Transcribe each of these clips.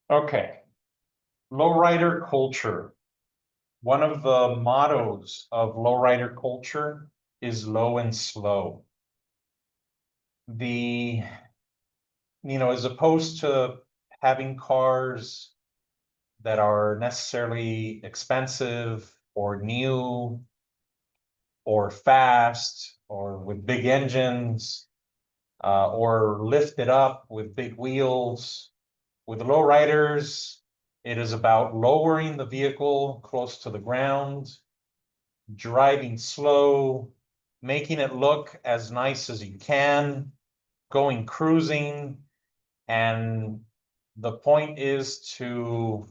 Okay, lowrider culture. One of the mottos of lowrider culture is low and slow. As opposed to having cars that are necessarily expensive or new or fast or with big engines, or lifted up with big wheels. With lowriders, it is about lowering the vehicle close to the ground, driving slow, making it look as nice as you can, going cruising. And the point is to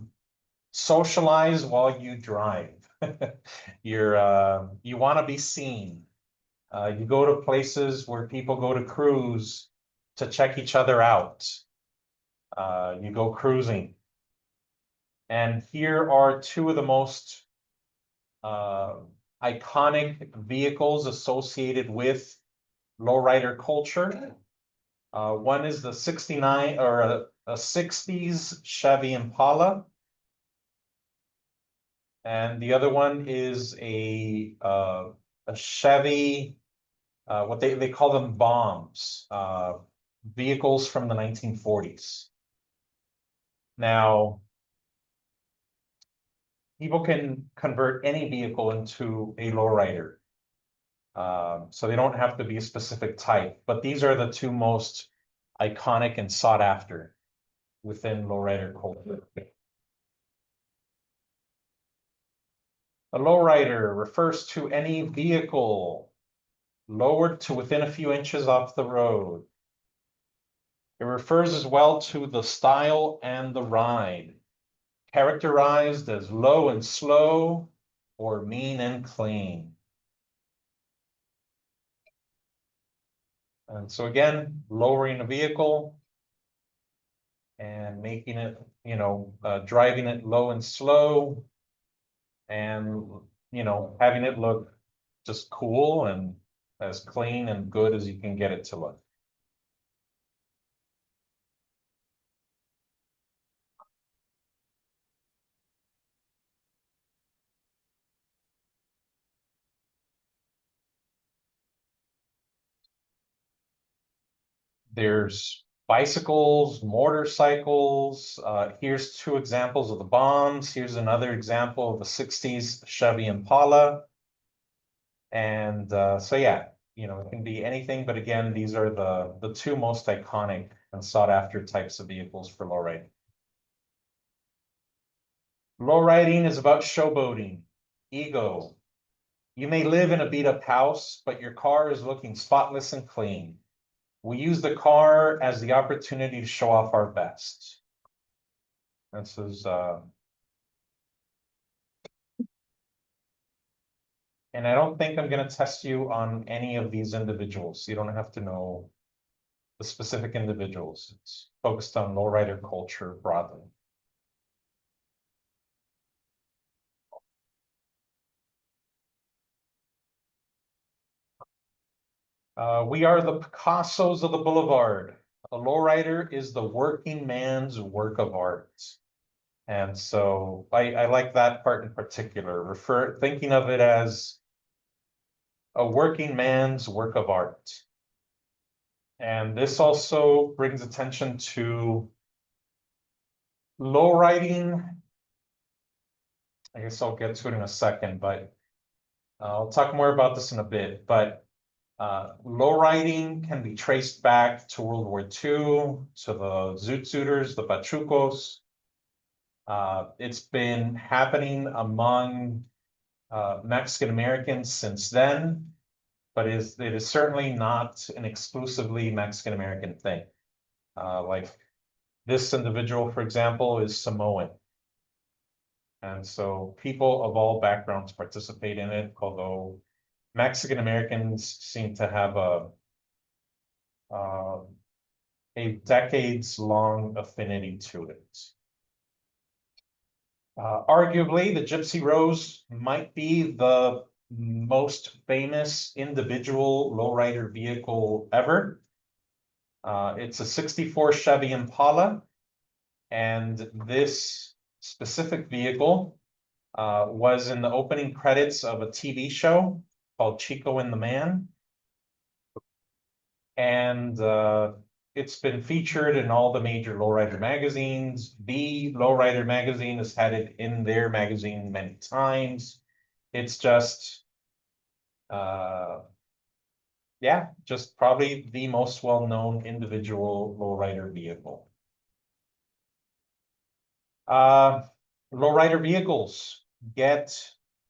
socialize while you drive. You want to be seen. You go to places where people go to cruise to check each other out. You go cruising. And here are two of the most iconic vehicles associated with lowrider culture. One is the 69 or a 60s Chevy Impala. And the other one is a Chevy, what they call them bombs, vehicles from the 1940s. Now, people can convert any vehicle into a lowrider. So they don't have to be a specific type, but these are the two most iconic and sought after within lowrider culture. A lowrider refers to any vehicle lowered to within a few inches off the road. It refers as well to the style and the ride, characterized as low and slow or mean and clean. And so again, lowering a vehicle and making it, driving it low and slow and, having it look just cool and as clean and good as you can get it to look. There's bicycles, motorcycles. Here's two examples of the bombs. Here's another example of the 60s Chevy Impala. And so yeah, it can be anything, but again, these are the two most iconic and sought after types of vehicles for lowriding. Lowriding is about showboating, ego. You may live in a beat up house, but your car is looking spotless and clean. We use the car as the opportunity to show off our best. This is, and I don't think I'm going to test you on any of these individuals. You don't have to know the specific individuals. It's focused on lowrider culture broadly. We are the Picassos of the boulevard. A lowrider is the working man's work of art. And so I like that part in particular, thinking of it as a working man's work of art. And this also brings attention to lowriding. I guess I'll get to it in a second, but I'll talk more about this in a bit. But lowriding can be traced back to World War II, to the Zoot Suiters, the Pachucos. It's been happening among Mexican Americans since then, but it is certainly not an exclusively Mexican American thing. Like this individual, for example, is Samoan. And so people of all backgrounds participate in it, although Mexican Americans seem to have a decades-long affinity to it. Arguably, the Gypsy Rose might be the most famous individual lowrider vehicle ever. It's a 64 Chevy Impala, And this specific vehicle was in the opening credits of a TV show called Chico and the Man. And it's been featured in all the major Lowrider magazines. The Lowrider magazine has had it in their magazine many times. It's just, yeah, just probably the most well-known individual lowrider vehicle. Lowrider vehicles get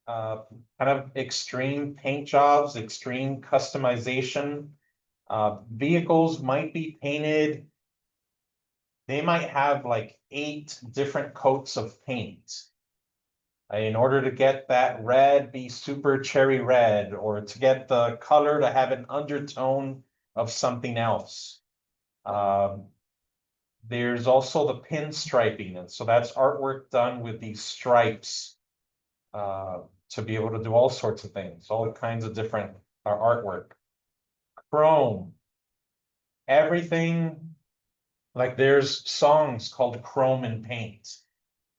kind of extreme paint jobs, extreme customization. Vehicles might be painted. They might have like 8 different coats of paint. In order to get that red be super cherry red, or to get the color to have an undertone of something else. There's also the pinstriping, and so that's artwork done with these stripes to be able to do all sorts of things, all kinds of different artwork. Chrome, everything, like there's songs called Chrome and Paint,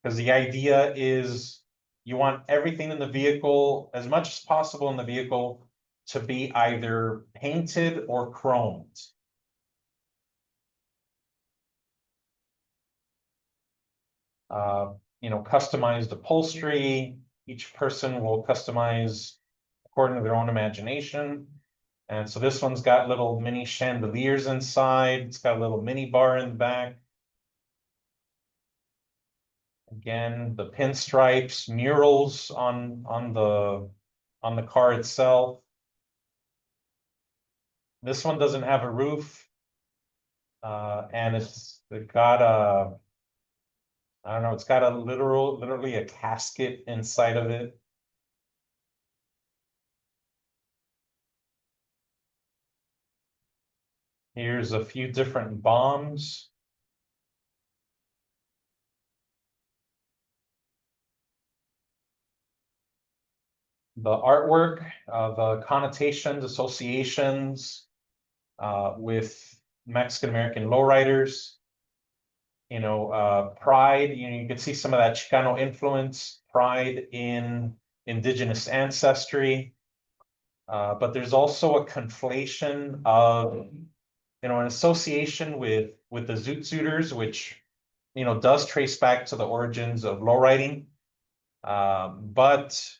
because the idea is you want everything in the vehicle, as much as possible in the vehicle, to be either painted or chromed. You know, customized upholstery. Each person will customize according to their own imagination. And so this one's got little mini chandeliers inside. It's got a little mini bar in the back. Again, the pinstripes, murals on the car itself. This one doesn't have a roof, and it's got a, I don't know, it's got a literally a casket inside of it. Here's a few different bombs. The artwork, the connotations, associations with Mexican American lowriders. You know, pride, you can see some of that Chicano influence, pride in indigenous ancestry. But there's also a conflation of, you know, an association with the Zoot Suiters, which, you know, does trace back to the origins of lowriding. But,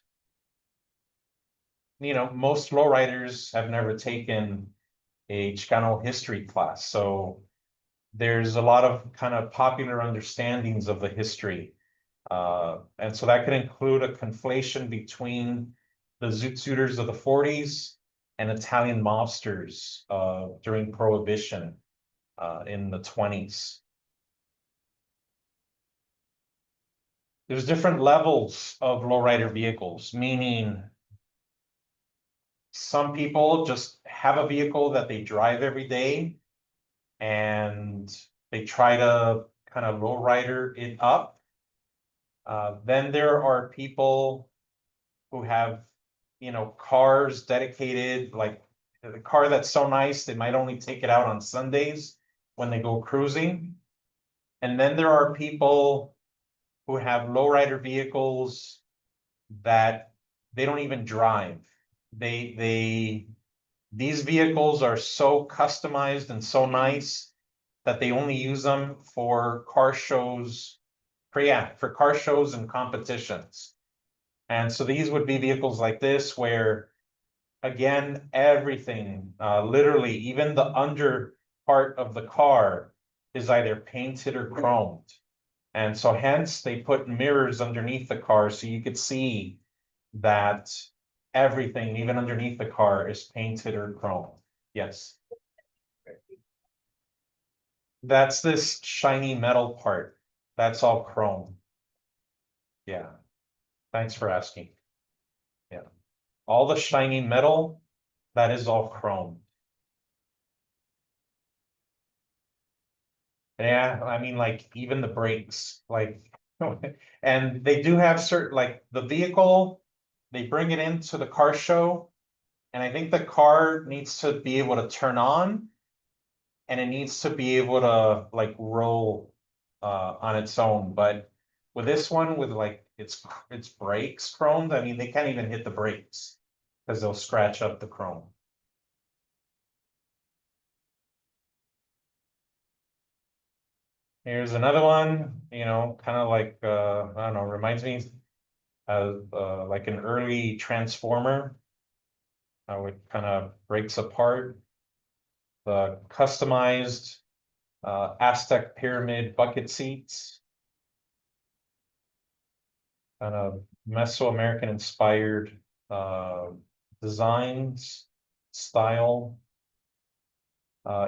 you know, most lowriders have never taken a Chicano history class. So there's a lot of kind of popular understandings of the history. And so that could include a conflation between the Zoot Suiters of the 40s and Italian mobsters during Prohibition in the 20s. There's different levels of lowrider vehicles, meaning some people just have a vehicle that they drive every day and they try to kind of lowrider it up. Then there are people who have, you know, cars dedicated, like the car that's so nice, they might only take it out on Sundays when they go cruising. And then there are people who have lowrider vehicles that they don't even drive. These vehicles are so customized and so nice that they only use them for car shows, for car shows and competitions. And so these would be vehicles like this where, again, everything, literally, even the under part of the car is either painted or chromed. And so hence they put mirrors underneath the car so you could see that everything, even underneath the car, is painted or chromed. Yes. That's this shiny metal part. That's all chrome. Yeah. Thanks for asking. Yeah. All the shiny metal, that is all chrome. Yeah, I mean, like even the brakes, like, and they do have certain, like the vehicle, they bring it into the car show. And I think the car needs to be able to turn on and it needs to be able to like roll on its own, but with this one, with like its brakes chromed, I mean, they can't even hit the brakes because they'll scratch up the chrome. Here's another one, you know, kind of like, I don't know, reminds me of like an early Transformer, how it kind of breaks apart. The customized Aztec pyramid bucket seats, kind of Mesoamerican inspired designs, style.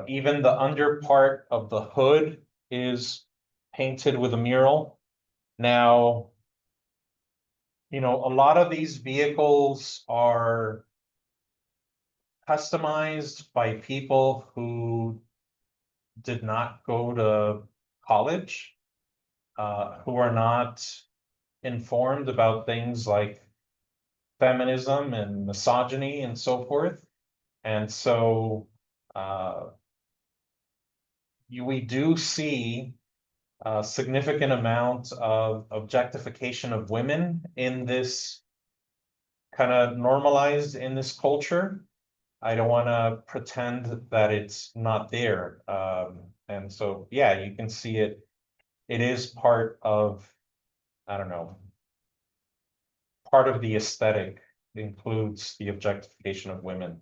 Even the under part of the hood is painted with a mural. Now, you know, a lot of these vehicles are customized by people who did not go to college, who are not informed about things like feminism and misogyny and so forth. And so we do see a significant amount of objectification of women in this, kind of normalized in this culture. I don't want to pretend that it's not there. And so, yeah, you can see it. It is part of, I don't know, part of the aesthetic includes the objectification of women.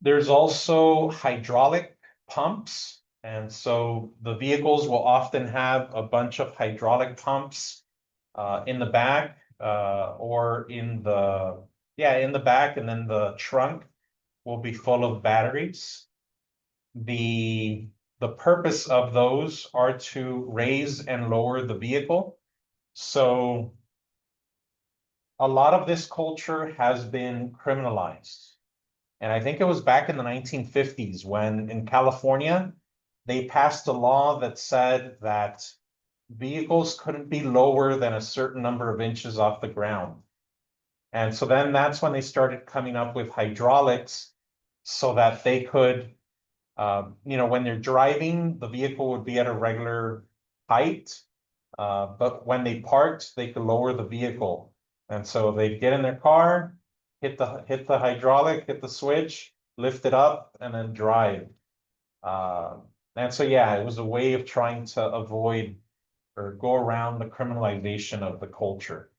There's also hydraulic pumps. And so the vehicles will often have a bunch of hydraulic pumps in the back or in the back, and then the trunk will be full of batteries. The purpose of those are to raise and lower the vehicle. So a lot of this culture has been criminalized. And I think it was back in the 1950s when in California, they passed a law that said that vehicles couldn't be lower than a certain number of inches off the ground. And so then that's when they started coming up with hydraulics so that they could, you know, when they're driving, the vehicle would be at a regular height. But when they parked, they could lower the vehicle. And so they'd get in their car, hit the hydraulic, hit the switch, lift it up, and then drive. And so, yeah, it was a way of trying to avoid or go around the criminalization of the culture.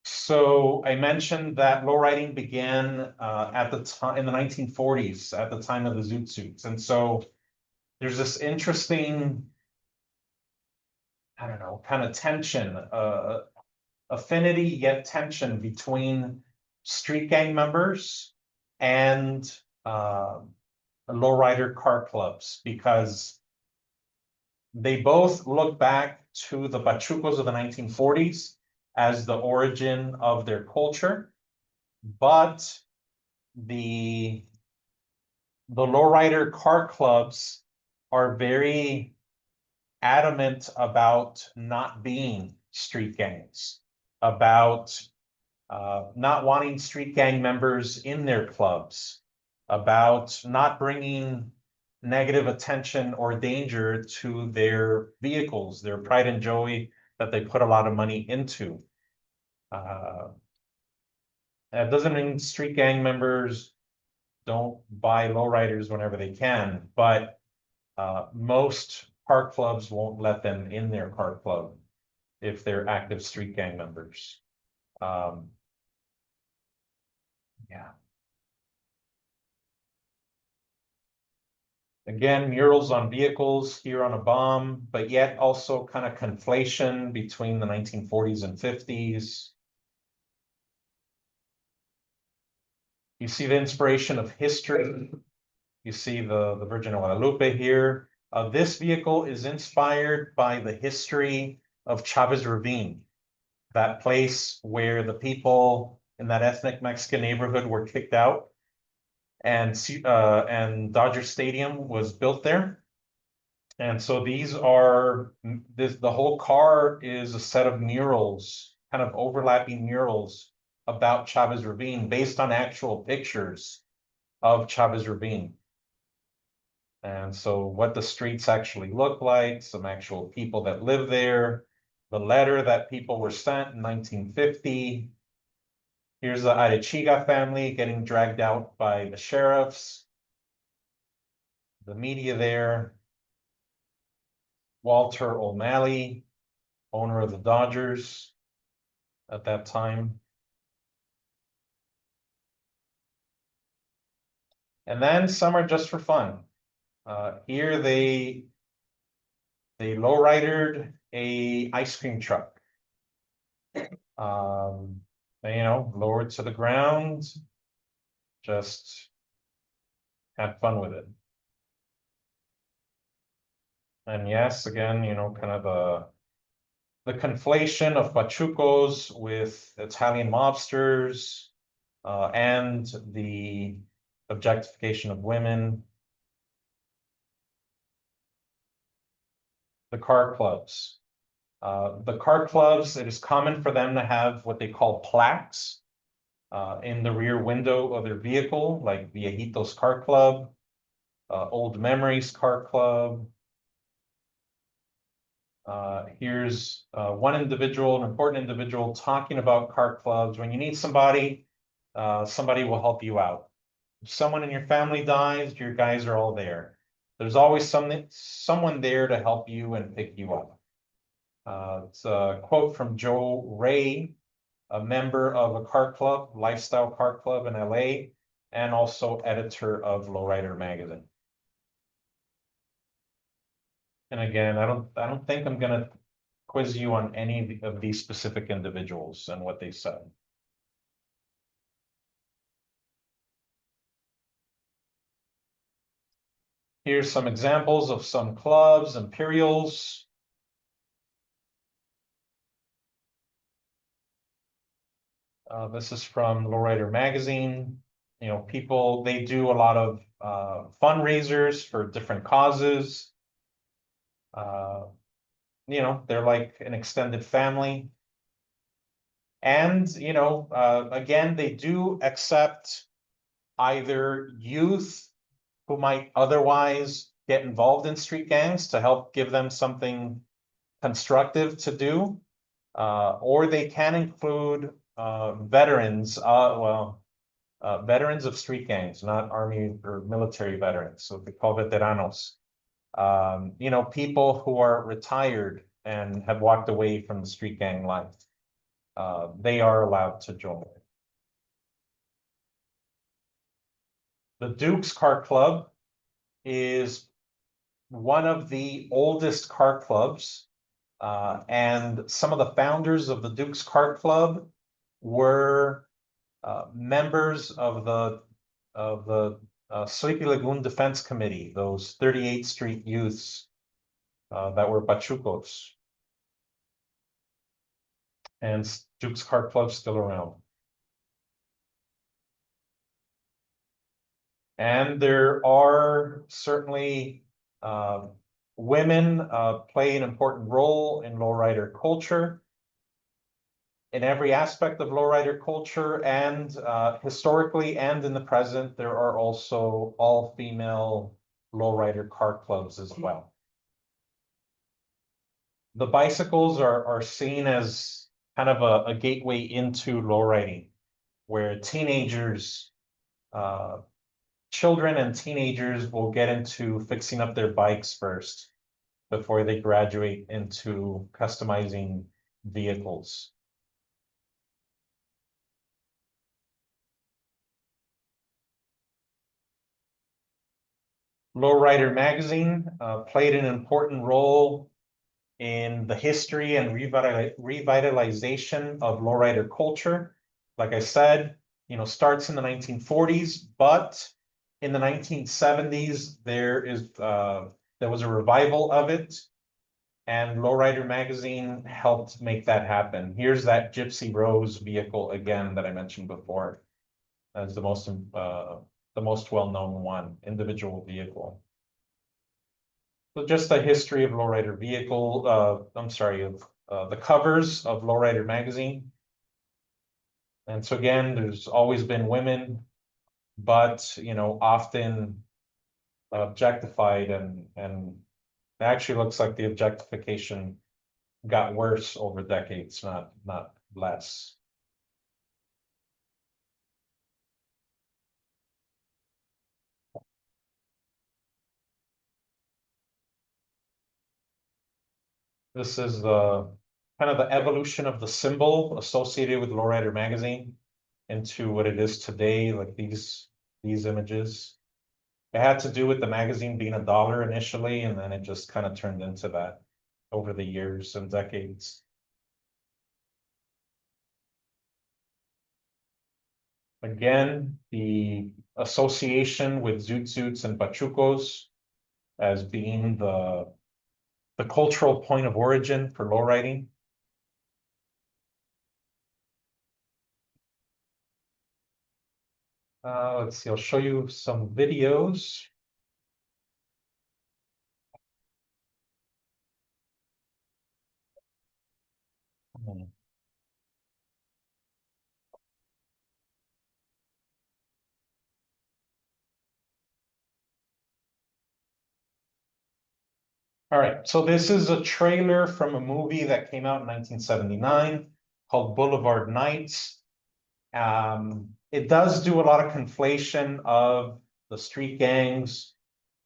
So I mentioned that lowriding began at the time in the 1940s, at the time of the zoot suits. And so there's this interesting, I don't know, kind of tension, affinity yet tension between street gang members and lowrider car clubs, because they both look back to the Pachucos of the 1940s as the origin of their culture, but the lowrider car clubs are very adamant about not being street gangs, about not wanting street gang members in their clubs, about not bringing negative attention or danger to their vehicles, their pride and joy that they put a lot of money into. That doesn't mean street gang members don't buy lowriders whenever they can, but most car clubs won't let them in their car club if they're active street gang members. Yeah. Again, murals on vehicles here on a bomb, but yet also kind of conflation between the 1940s and 50s. You see the inspiration of history. You see the Virgin of Guadalupe here. This vehicle is inspired by the history of Chavez Ravine, that place where the people in that ethnic Mexican neighborhood were kicked out. And Dodger Stadium was built there. And so these are, the whole car is a set of murals, kind of overlapping murals about Chavez Ravine based on actual pictures of Chavez Ravine. And so what the streets actually look like, some actual people that live there, the letter that people were sent in 1950. Here's the Arechiga family getting dragged out by the sheriffs. The media there. Walter O'Malley, owner of the Dodgers at that time. And then some are just for fun. Here they lowridered a ice cream truck. Lowered to the ground, just had fun with it. And yes, again, kind of the conflation of pachucos with Italian mobsters, and the objectification of women. The car clubs. The car clubs, it is common for them to have what they call plaques in the rear window of their vehicle, like Viejitos Car Club, Old Memories Car Club. Here's one individual, an important individual, talking about car clubs. When you need somebody, somebody will help you out. If someone in your family dies, your guys are all there. There's always someone there to help you and pick you up. It's a quote from Joe Ray, a member of a car club, lifestyle car club in LA, and also editor of Lowrider Magazine. And again, I don't think I'm gonna quiz you on any of these specific individuals and what they said. Here's some examples of some clubs, Imperials. This is from Lowrider Magazine. People, they do a lot of fundraisers for different causes. They're like an extended family. And, again, they do accept either youth who might otherwise get involved in street gangs to help give them something constructive to do, or they can include veterans, veterans of street gangs, not army or military veterans, so they call veteranos. People who are retired and have walked away from the street gang life. They are allowed to join. The Duke's Car Club is one of the oldest car clubs, and some of the founders of the Duke's Car Club were members of the Sleepy Lagoon Defense Committee, those 38th Street youths that were pachucos. And Duke's Car Club's still around. And there are certainly women play an important role in lowrider culture. In every aspect of lowrider culture, and historically and in the present, there are also all-female lowrider car clubs as well. The bicycles are seen as kind of a gateway into lowriding, where teenagers, children and teenagers will get into fixing up their bikes first before they graduate into customizing vehicles. Lowrider Magazine played an important role in the history and revitalization of lowrider culture. Like I said, starts in the 1940s, but in the 1970s, there was a revival of it, and Lowrider Magazine helped make that happen. Here's that Gypsy Rose vehicle again that I mentioned before as the most well-known one, individual vehicle. So just the history of lowrider vehicle, the covers of Lowrider Magazine. And so again, there's always been women, but often objectified, and it actually looks like the objectification got worse over decades, not less. This is the kind of the evolution of the symbol associated with Lowrider Magazine into what it is today, like these images. It had to do with the magazine being $1 initially, and then it just kind of turned into that over the years and decades. Again, the association with zoot suits and pachucos as being the cultural point of origin for lowriding. Let's see, I'll show you some videos. All right, so this is a trailer from a movie that came out in 1979 called Boulevard Nights. It does do a lot of conflation of the street gangs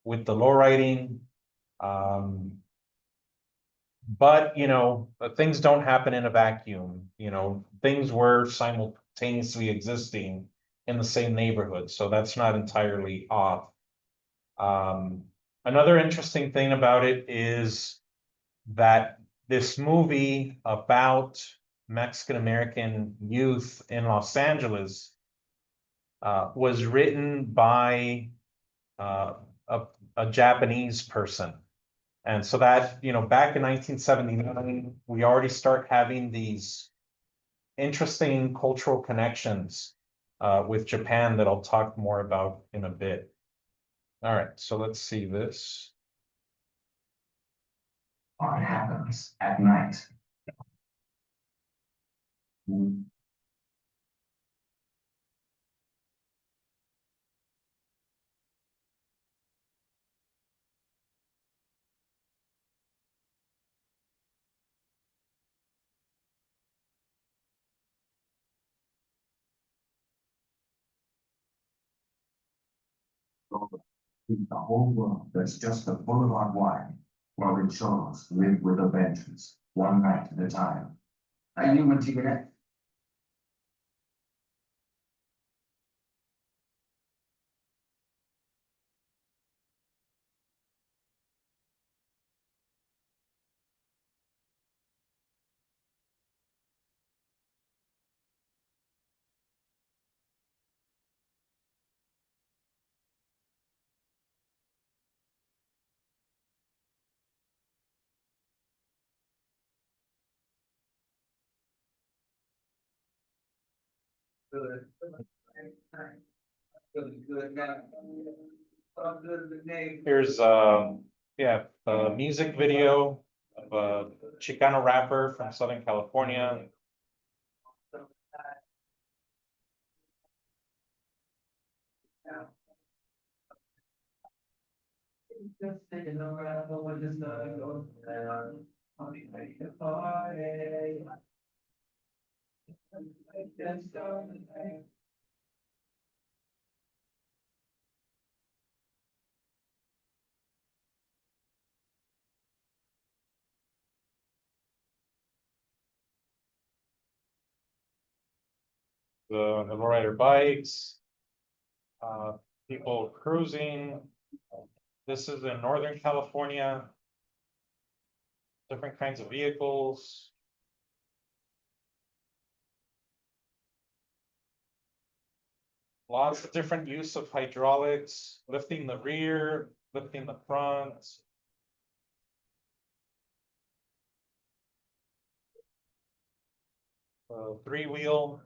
with the lowriding. But things don't happen in a vacuum. Things were simultaneously existing in the same neighborhood, so that's not entirely off. Another interesting thing about it is that this movie about Mexican American youth in Los Angeles was written by uh, a Japanese person. And so that, back in 1979, we already start having these interesting cultural connections with Japan that I'll talk more about in a bit. All right, so let's see this. What happens at night? The whole world that's just a boulevard wide, while the Cholos live with a vengeance, one night at a time. Are you Mantigua? Here's yeah, a music video of a Chicano rapper from Southern California. The lowrider bikes, people cruising. This is in Northern California. Different kinds of vehicles. Lots of different use of hydraulics, lifting the rear, lifting the front. Three-wheel.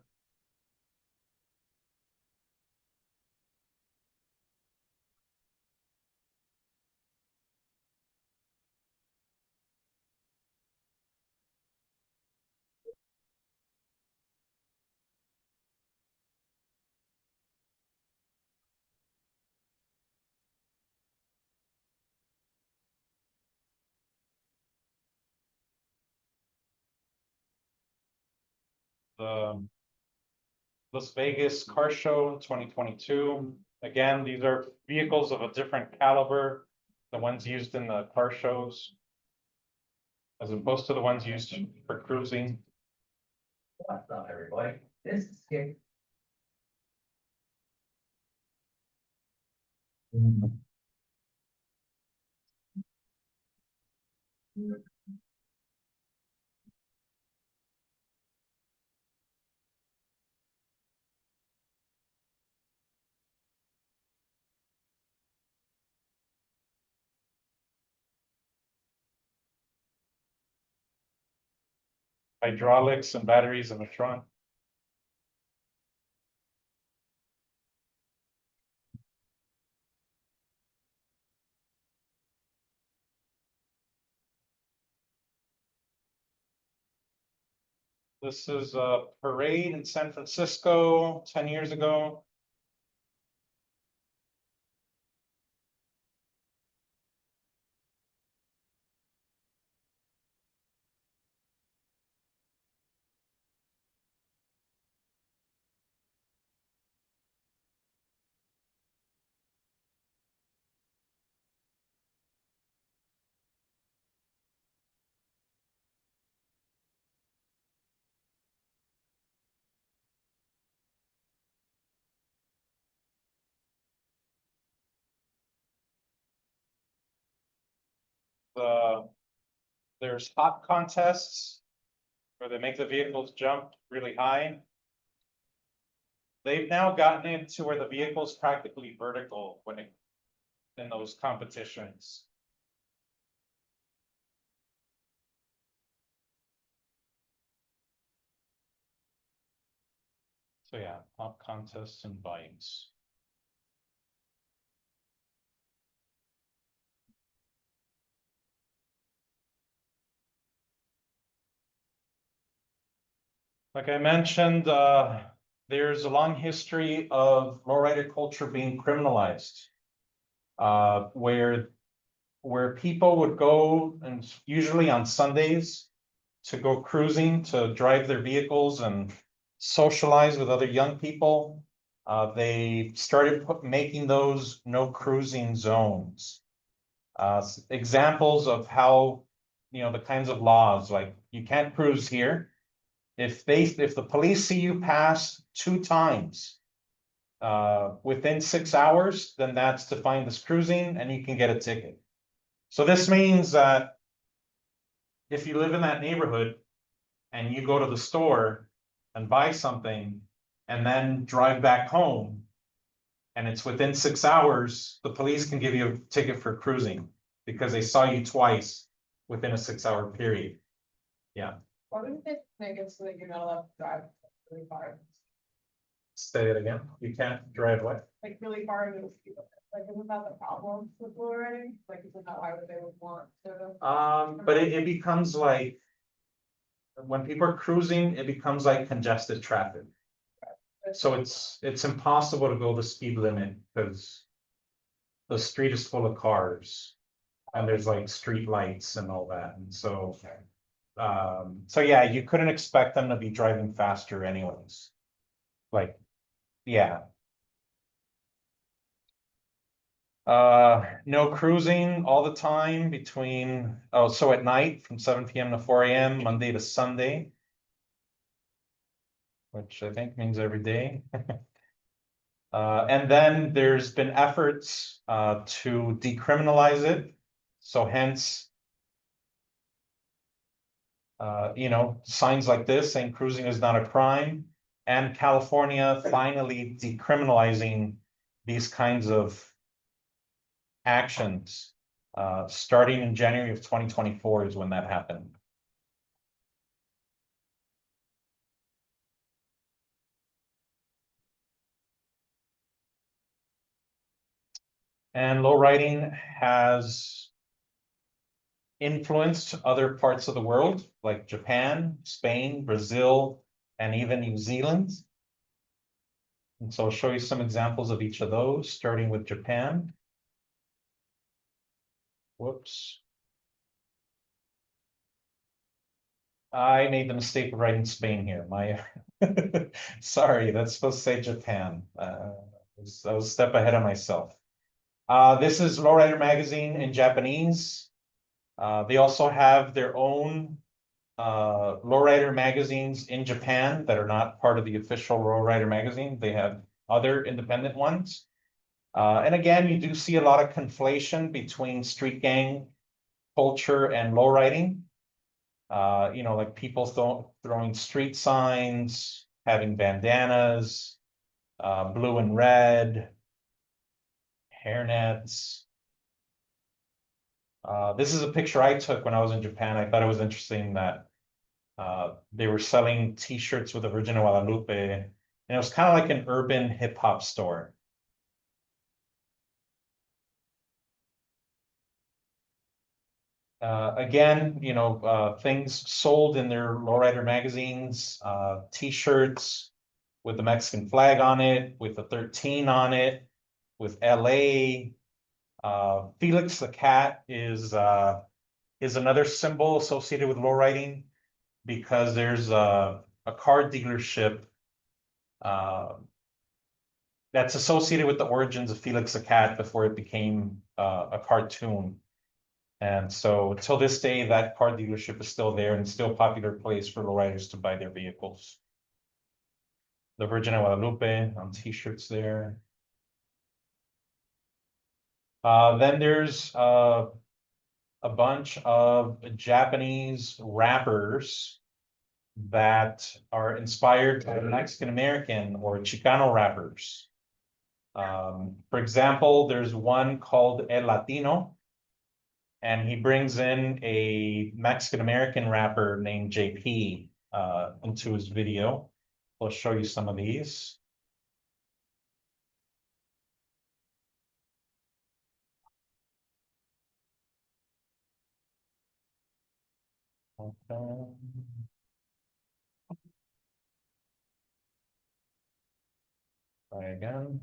the Las Vegas Car Show in 2022. Again, these are vehicles of a different caliber, the ones used in the car shows, as opposed to the ones used for cruising. That's not everybody. This is scary. Hydraulics and batteries in the trunk. This is a parade in San Francisco 10 years ago. There's hop contests where they make the vehicles jump really high. They've now gotten it to where the vehicle's practically vertical when it in those competitions. So yeah, hop contests and bikes. Like I mentioned, there's a long history of lowrider culture being criminalized, where people would go, and usually on Sundays, to go cruising, to drive their vehicles and socialize with other young people. They started making those no cruising zones. Examples of how, the kinds of laws, like you can't cruise here. If the police see you pass 2 times within 6 hours, then that's defined as cruising and you can get a ticket. So this means that if you live in that neighborhood and you go to the store and buy something and then drive back home and it's within 6 hours, the police can give you a ticket for cruising because they saw you twice within a 6-hour period. Yeah. Why wouldn't they make it so that you're not allowed to drive really far? Say it again. You can't drive what? Like really far into the speed limit? Like, isn't that the problem with blue riding? Like, isn't that why they would want to? But it becomes like, when people are cruising, it becomes like congested traffic. So it's impossible to go the speed limit because the street is full of cars. And there's like street lights and all that, and so. So yeah, you couldn't expect them to be driving faster anyways. Like, yeah. No cruising all the time between, so at night from 7 p.m. to 4 a.m., Monday to Sunday. Which I think means every day. And then there's been efforts to decriminalize it. So hence, signs like this saying cruising is not a crime, and California finally decriminalizing these kinds of actions. Starting in January of 2024 is when that happened. And lowriding has influenced other parts of the world, like Japan, Spain, Brazil, and even New Zealand. And so I'll show you some examples of each of those, starting with Japan. Whoops. I made the mistake of writing Spain here. My Sorry, that's supposed to say Japan. I was a step ahead of myself. This is Lowrider Magazine in Japanese. They also have their own Lowrider magazines in Japan that are not part of the official Lowrider magazine. They have other independent ones. And again, you do see a lot of conflation between street gang culture and lowriding. You know, like people throwing street signs, having bandanas, blue and red, hairnets. This is a picture I took when I was in Japan. I thought it was interesting that they were selling T-shirts with the Virgin of Guadalupe, and it was kind of like an urban hip hop store. Again, you know, things sold in their lowrider magazines, T-shirts with the Mexican flag on it, with the 13 on it, with LA. Felix the cat is another symbol associated with lowriding because there's a car dealership that's associated with the origins of Felix the cat before it became a cartoon. And so till this day, that car dealership is still there and still a popular place for lowriders to buy their vehicles. The Virgin of Guadalupe on T-shirts there. Then there's a bunch of Japanese rappers that are inspired by Mexican American or Chicano rappers. For example, there's one called El Latino, and he brings in a Mexican American rapper named JP into his video. I'll show you some of these. Okay. Try again.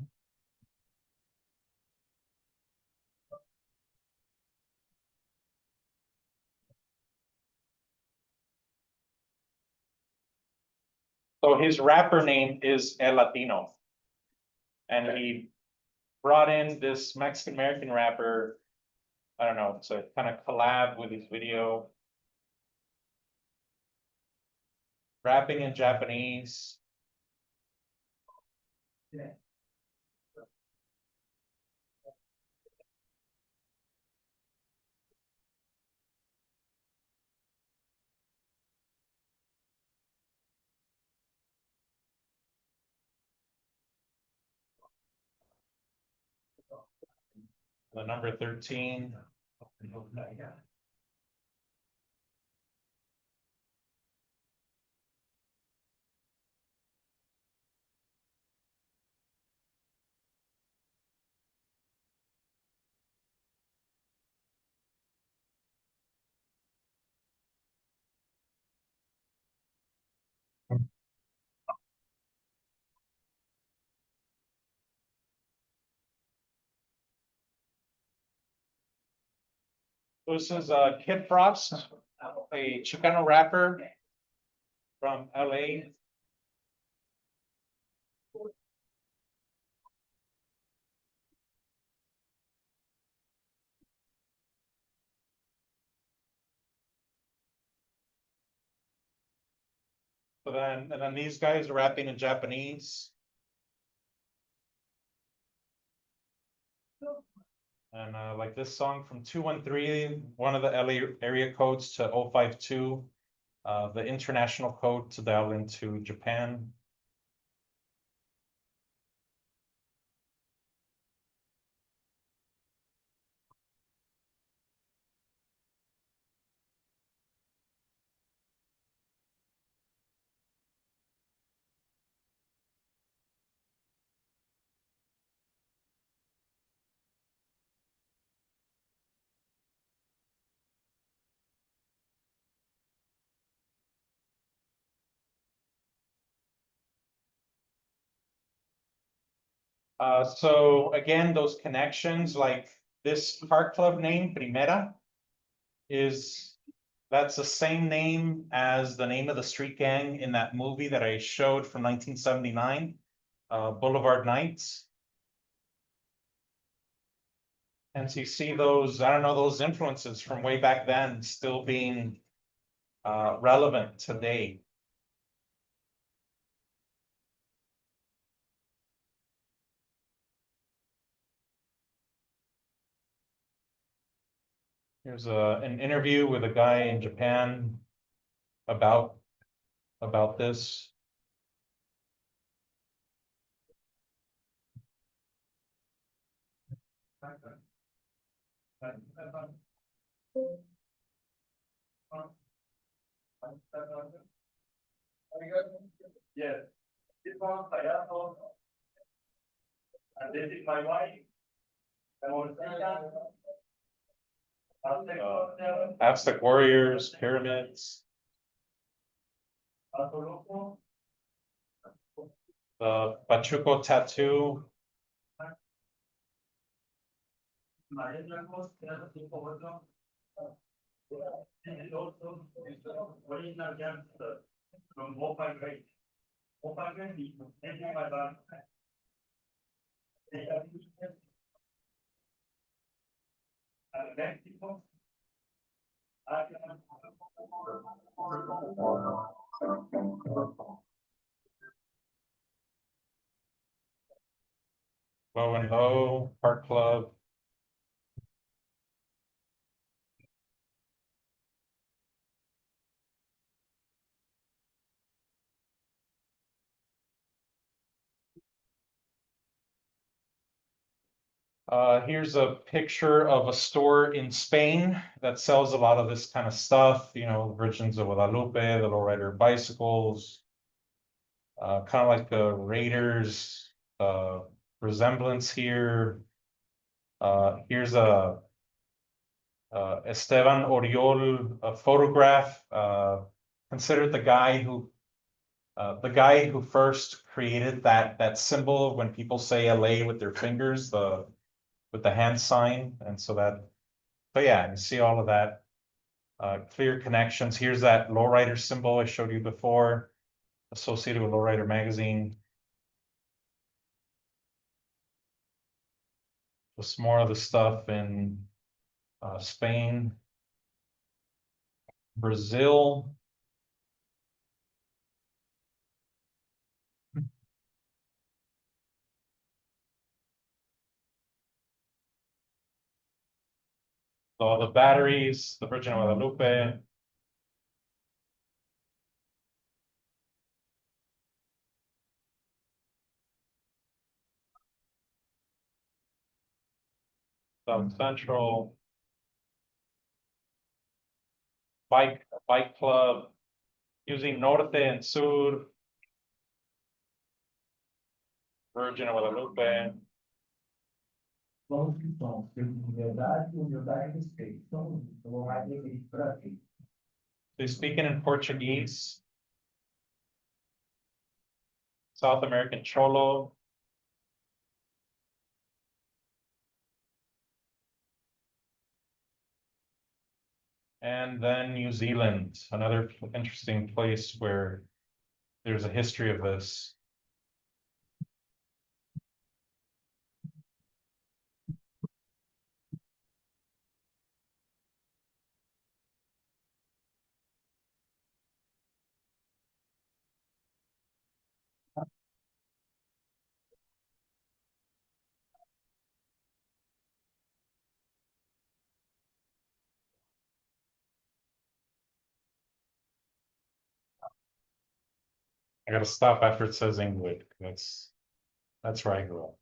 So his rapper name is El Latino. And he brought in this Mexican American rapper, I don't know, to kind of collab with his video. Rapping in Japanese. The number 13. This is Kid Frost, a Chicano rapper from LA. And then these guys are rapping in Japanese. And like this song from 213, one of the LA area codes to 052, the international code to dial into Japan. So again, those connections, like this car club name, Primera, is That's the same name as the name of the street gang in that movie that I showed from 1979, Boulevard Nights. And so you see those, I don't know, those influences from way back then still being relevant today. Here's an interview with a guy in Japan about this. Yes. And this is my wife. Aztec warriors, pyramids, the Pachuco tattoo. Original gangster from Bhopal Great. Bhopal Great is taken by the. And Mexico. Bow and Low, Park Club. Here's a picture of a store in Spain that sells a lot of this kind of stuff, you know, Virgins of Guadalupe, the Lowrider bicycles. Kind of like the Raiders resemblance here. Here's a Esteban Oriol photograph, considered the guy who first created that symbol when people say LA with their fingers, with the hand sign, and so that. But yeah, you see all of that. Clear connections. Here's that lowrider symbol I showed you before, associated with Lowrider Magazine. Just more of the stuff in Spain, Brazil. So the batteries, the Virgin of Guadalupe. South Central. Bike club, using Norte and Sur. Virgin of Guadalupe. Vamos que somos, temos humildade e respeito. Então, eu vou mais para aqui. They speaking in Portuguese. South American Cholo. And then New Zealand, another interesting place where there's a history of this. I gotta stop after it says England. That's where I grew up.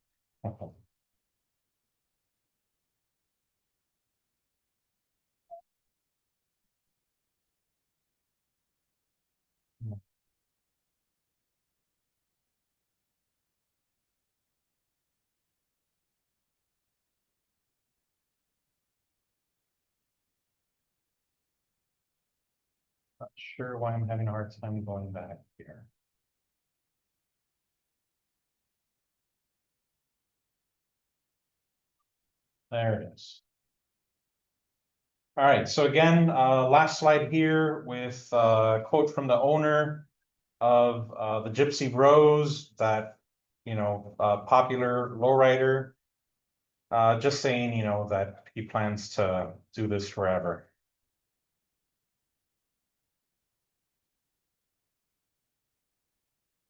Not sure why I'm having a hard time going back here. There it is. All right, so again, last slide here with a quote from the owner of the Gypsy Rose, that, popular lowrider. Just saying, that he plans to do this forever.